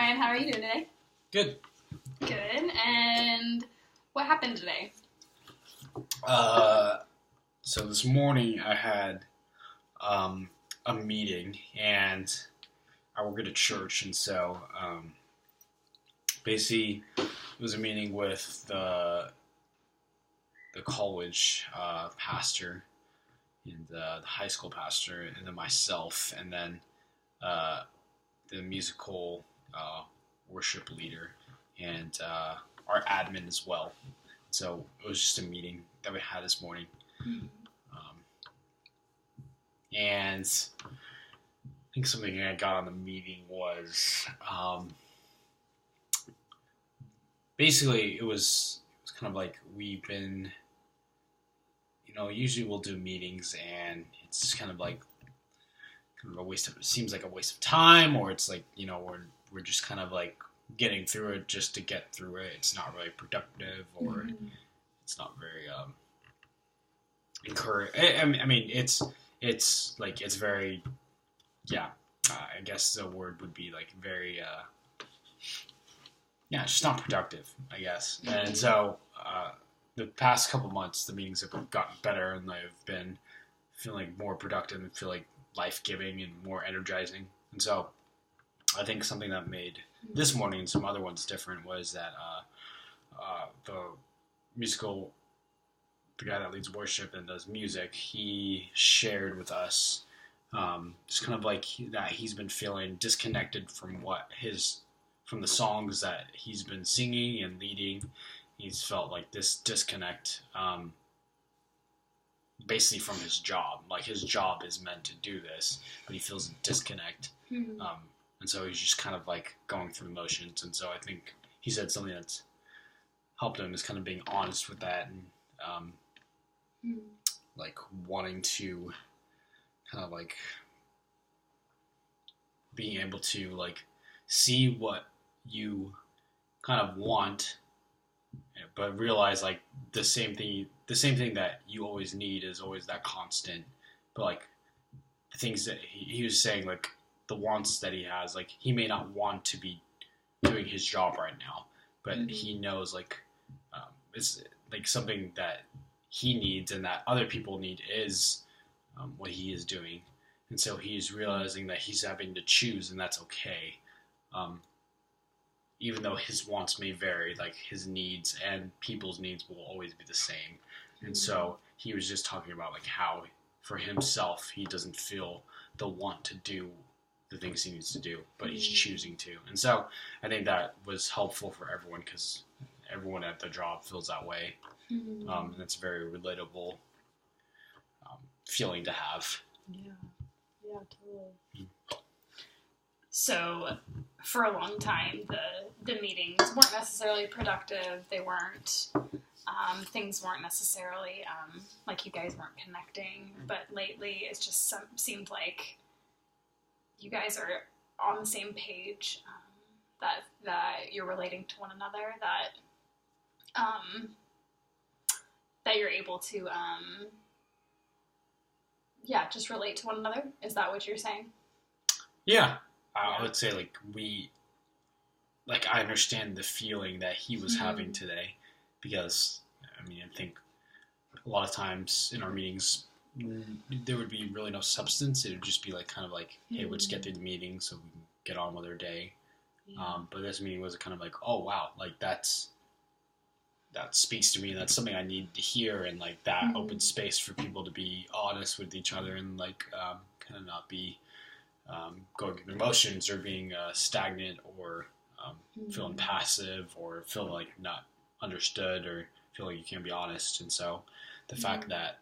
Ryan. How are you doing today? Good. Good. And what happened today? So this morning I had a meeting, and I work at a church, and so basically it was a meeting with the college pastor and the high school pastor, and then myself, and then the musical worship leader, and our admin as well. So it was just a meeting that we had this morning. Mm-hmm. And I think something I got on the meeting was basically it was kind of like we've been, usually we'll do meetings and it's kind of like a waste of, it seems like a waste of time, or it's like, we're just kind of like getting through it just to get through it. It's not really productive, or it's not very encouraging. I mean, it's like, it's very, I guess the word would be like very, it's just not productive, I guess. And so the past couple months, the meetings have gotten better, and I've been feeling more productive and feel like life-giving and more energizing. And so I think something that made this morning and some other ones different was that the guy that leads worship and does music, he shared with us just kind of like that he's been feeling disconnected from from the songs that he's been singing and leading. He's felt like this disconnect basically from his job. Like, his job is meant to do this, but he feels a disconnect. Mm-hmm. And so he's just kind of like going through the motions. And so I think he said something that's helped him is kind of being honest with that, and like wanting to kind of like being able to like see what you kind of want, but realize like the same thing that you always need is always that constant. But like the things that he was saying, like the wants that he has, like he may not want to be doing his job right now, but he knows like it's like something that he needs and that other people need is what he is doing. And so he's realizing that he's having to choose, and that's okay. Even though his wants may vary, like his needs and people's needs will always be the same. And so he was just talking about like how for himself, he doesn't feel the want to do the things he needs to do, but he's choosing to. And so I think that was helpful for everyone, because everyone at the job feels that way. And it's a very relatable feeling to have. Yeah, totally. So for a long time, the meetings weren't necessarily productive. They weren't, things weren't necessarily, like you guys weren't connecting. But lately, it's just seemed like you guys are on the same page, that you're relating to one another, that you're able to, just relate to one another. Is that what you're saying? Yeah. I would say I understand the feeling that he was having today, because, I mean, I think a lot of times in our meetings, there would be really no substance. It would just be like, kind of like, hey, let's get through the meeting so we can get on with our day. Yeah. But this meeting was kind of like, oh, wow, like that speaks to me, and that's something I need to hear, and like that open space for people to be honest with each other, and like kind of not be going through emotions, or being stagnant, or feeling passive, or feel like not understood, or feel like you can't be honest. And so the fact that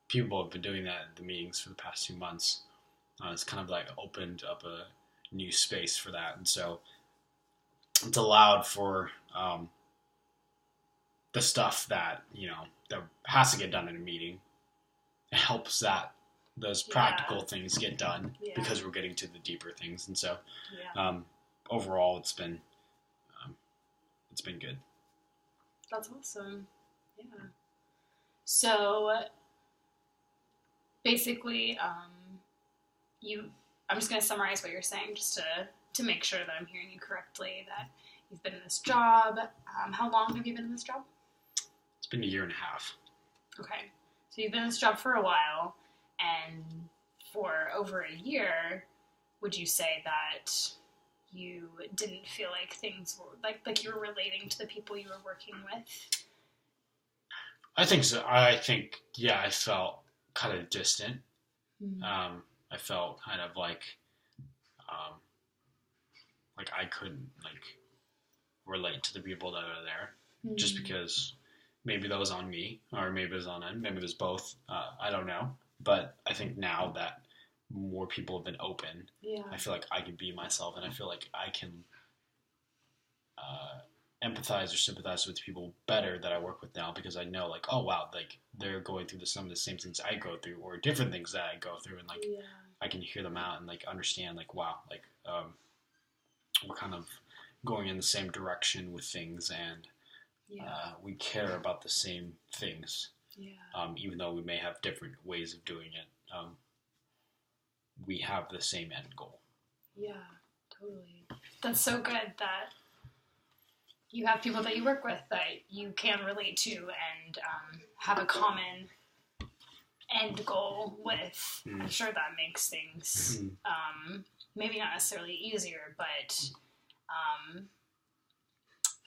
people have been doing that at the meetings for the past 2 months, it's kind of like opened up a new space for that. And so it's allowed for the stuff that, that has to get done in a meeting. It helps that those practical things get done, because we're getting to the deeper things. And so overall it's been good. That's awesome. Yeah. So basically, I'm just going to summarize what you're saying just to to make sure that I'm hearing you correctly, that you've been in this job. How long have you been in this job? It's been 1.5 years. Okay. So you've been in this job for a while, and for over a year, would you say that you didn't feel like things were, like you were relating to the people you were working with? I think so. I think, yeah, I felt kind of distant. Mm-hmm. I felt kind of like I couldn't relate to the people that are there, just because maybe that was on me, or maybe it was on them, maybe it was both. I don't know, but I think now that more people have been open, I feel like I can be myself, and I feel like I can empathize or sympathize with people better that I work with now, because I know, like, oh wow, like they're going through some of the same things I go through, or different things that I go through, and I can hear them out and like understand, like, wow, like we're kind of going in the same direction with things, and we care about the same things. Even though we may have different ways of doing it, we have the same end goal. Yeah, totally. That's so good that you have people that you work with that you can relate to and have a common end goal with. I'm sure that makes things maybe not necessarily easier, but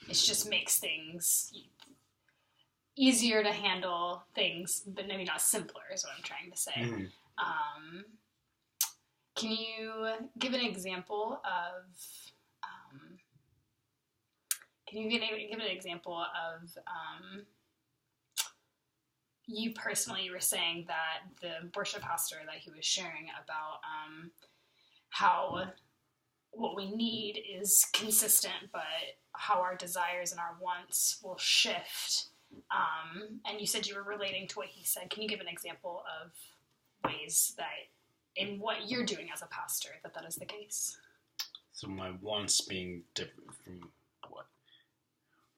it just makes things easier to handle things, but maybe not simpler is what I'm trying to say. Can you give an example of you personally? You were saying that the worship pastor that he was sharing about how what we need is consistent, but how our desires and our wants will shift. And you said you were relating to what he said. Can you give an example of ways that, in what you're doing as a pastor, that is the case? So my wants being different from what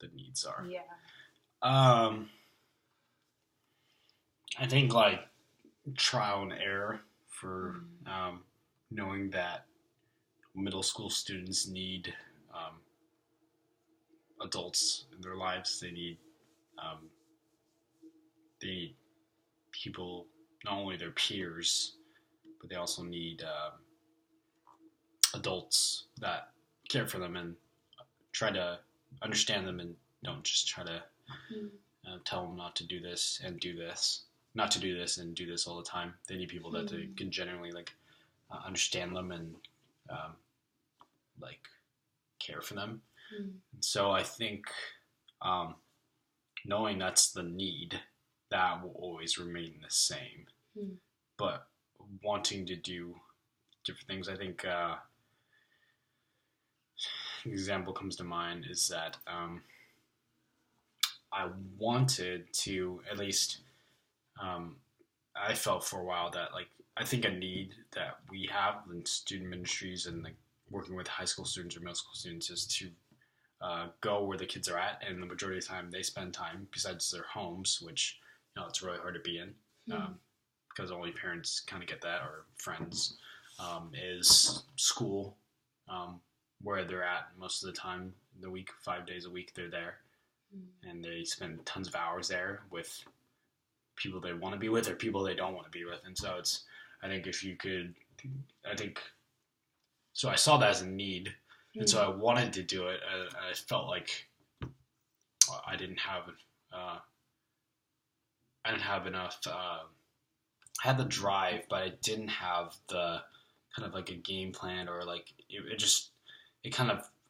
the needs are. Yeah. I think like trial and error for knowing that middle school students need adults in their lives. They need people, not only their peers, but they also need adults that care for them and try to understand them, and don't just try to tell them not to do this and do this, not to do this and do this all the time. They need people that they can genuinely understand them and care for them. So I think knowing that's the need, that will always remain the same. But wanting to do different things, I think an example comes to mind is that I wanted to, at least I felt for a while that I think a need that we have in student ministries and working with high school students or middle school students is to go where the kids are at, and the majority of the time they spend time besides their homes, which it's really hard to be in because only parents kind of get that, or friends, is school, where they're at most of the time in the week. 5 days a week they're there, and they spend tons of hours there with people they want to be with or people they don't want to be with. And so so I saw that as a need, and so I wanted to do it. I felt like I didn't have enough. I had the drive, but I didn't have the kind of a game plan, or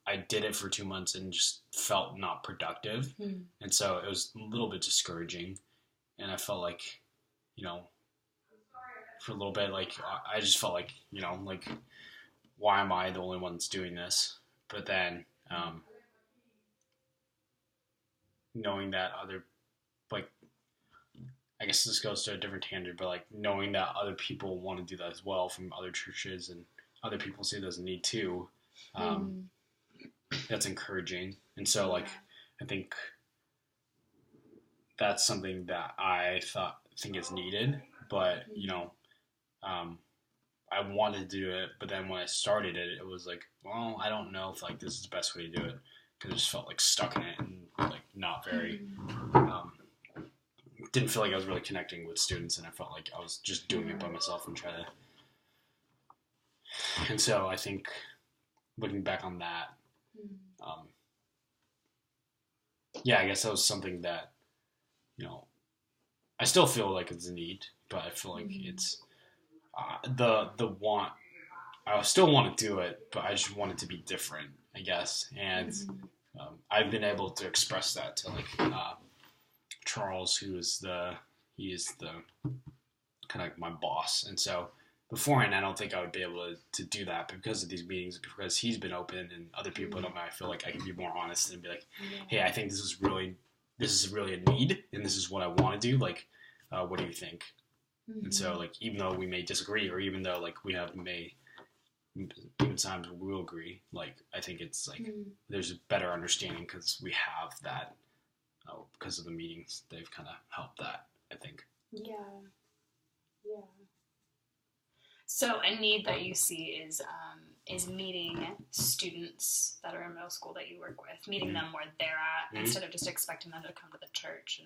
I did it for 2 months and just felt not productive. And so it was a little bit discouraging, and I felt like, for a little bit, I just felt like, why am I the only one that's doing this? But then, knowing that I guess this goes to a different tangent, but knowing that other people want to do that as well from other churches, and other people see it as a need too, that's encouraging. And so I think that's something that I think is needed, but I wanted to do it, but then when I started it, it was like, well, I don't know if like this is the best way to do it, because I just felt like stuck in it and like not very. Didn't feel like I was really connecting with students, and I felt like I was just doing it by myself and trying to. And so I think, looking back on that, yeah, I guess that was something that, I still feel like it's a need, but I feel like it's the want. I still want to do it, but I just want it to be different, I guess. And I've been able to express that to like Charles, he is the kind of my boss, and so beforehand, I don't think I would be able to do that, but because of these meetings, because he's been open and other people don't know, I feel like I can be more honest and be like, hey, I think this is really a need, and this is what I want to do. Like, what do you think? And so, like, even though we may disagree, or even though like we have even times we will agree, like I think it's like there's a better understanding because we have that. Because of the meetings, they've kind of helped that, I think. Yeah. So a need that you see is meeting students that are in middle school that you work with, meeting them where they're at, instead of just expecting them to come to the church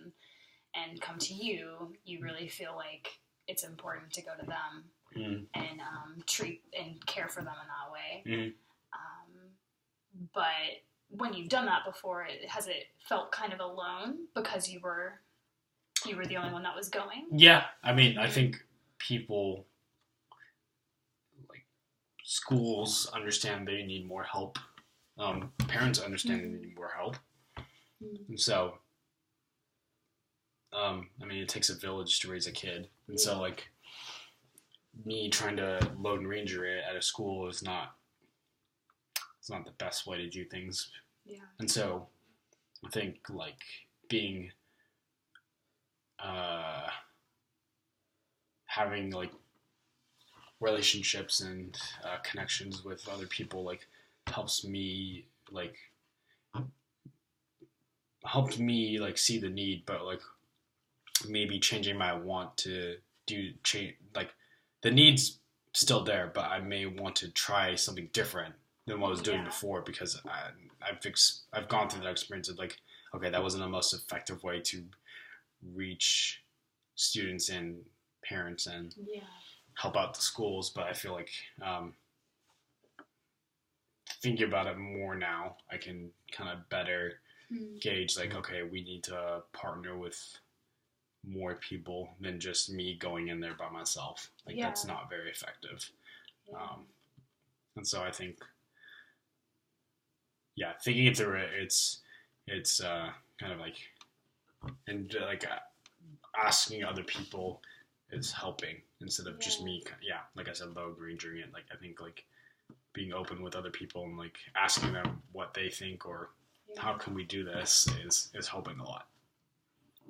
and come to you. You really feel like it's important to go to them and treat and care for them in that way. But when you've done that before, has it felt kind of alone because you were the only one that was going? Yeah, I mean, I think people, like schools, understand they need more help. Parents understand they need more help, and so, I mean, it takes a village to raise a kid, and so like me trying to load and ranger it at a school is not. It's not the best way to do things. Yeah. And so I think like being having like relationships and connections with other people like helped me see the need, but like maybe changing my want to do change, like the need's still there, but I may want to try something different than what I was doing before, because I've gone through that experience of like, okay, that wasn't the most effective way to reach students and parents and help out the schools. But I feel like thinking about it more now, I can kind of better gauge like, okay, we need to partner with more people than just me going in there by myself. Like that's not very effective. And so I think, thinking it through, it's kind of like, and like asking other people is helping instead of just me. Like I said, load rangering it. Like I think like being open with other people and like asking them what they think or how can we do this is helping a lot.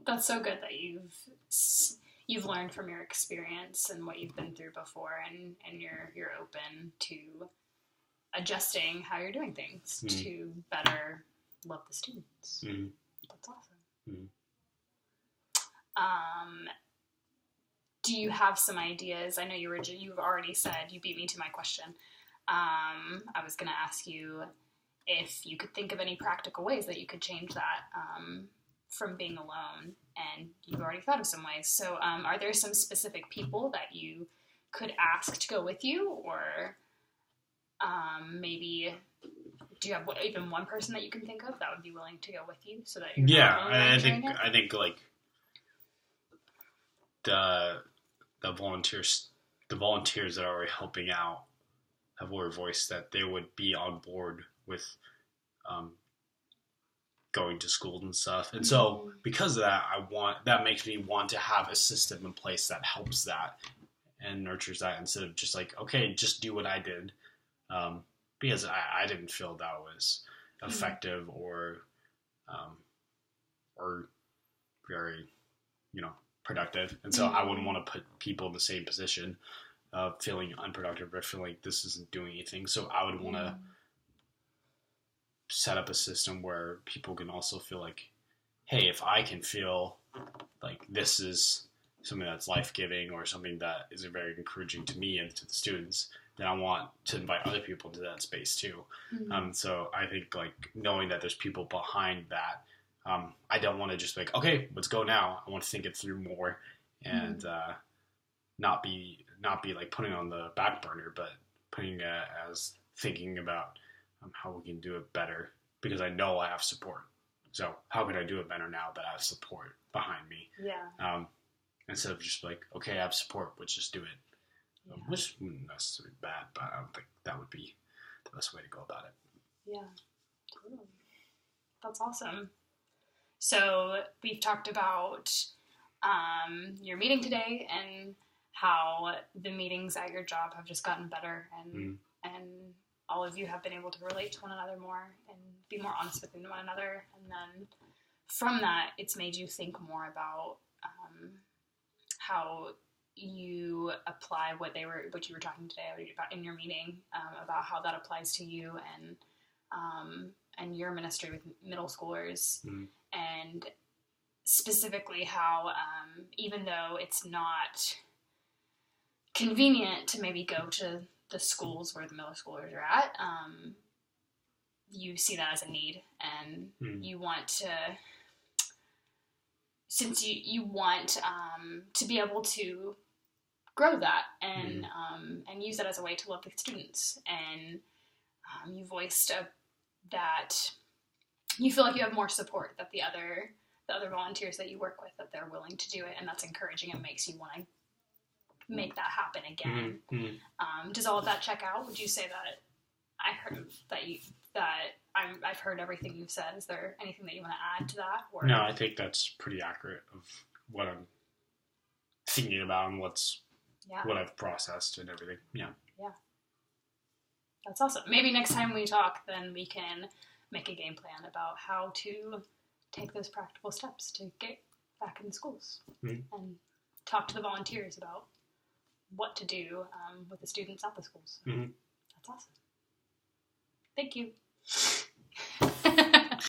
That's so good that you've learned from your experience and what you've been through before, and you're open to adjusting how you're doing things to better love the students. That's awesome. Do you have some ideas? I know you've already said, you beat me to my question. I was going to ask you if you could think of any practical ways that you could change that from being alone, and you've already thought of some ways. So are there some specific people that you could ask to go with you, or maybe do you have even one person that you can think of that would be willing to go with you, so that you're not alone? I think like the volunteers that are already helping out have already voiced that they would be on board with going to schools and stuff. And so because of that, that makes me want to have a system in place that helps that and nurtures that, instead of just like, okay, just do what I did. Because I didn't feel that was effective or very, productive. And so I wouldn't want to put people in the same position of feeling unproductive or feeling like this isn't doing anything. So I would want to set up a system where people can also feel like, hey, if I can feel like this is something that's life-giving or something that is very encouraging to me and to the students, then I want to invite other people into that space too. So I think like knowing that there's people behind that, I don't want to just be like, okay, let's go now. I want to think it through more and not be like putting it on the back burner, but putting it as thinking about how we can do it better, because I know I have support. So how can I do it better now that I have support behind me? Yeah. Instead of just like, okay, I have support, let's just do it. Yeah. Which wouldn't necessarily be bad, but I don't think that would be the best way to go about it. Yeah, totally. That's awesome. So we've talked about your meeting today and how the meetings at your job have just gotten better, and all of you have been able to relate to one another more and be more honest with one another. And then from that, it's made you think more about how you apply what you were talking today about in your meeting, about how that applies to you and your ministry with middle schoolers, and specifically how even though it's not convenient to maybe go to the schools where the middle schoolers are at, you see that as a need, and you want to, since you want to be able to grow that and use that as a way to love the students, and you voiced that you feel like you have more support, that the other volunteers that you work with, that they're willing to do it, and that's encouraging. It makes you want to make that happen again. Does all of that check out? Would you say that I heard I've heard everything you've said? Is there anything that you want to add to that? Or? No, I think that's pretty accurate of what I'm thinking about and what I've processed and everything. Yeah. That's awesome. Maybe next time we talk, then we can make a game plan about how to take those practical steps to get back in schools and talk to the volunteers about what to do with the students at the schools. That's awesome. Thank you.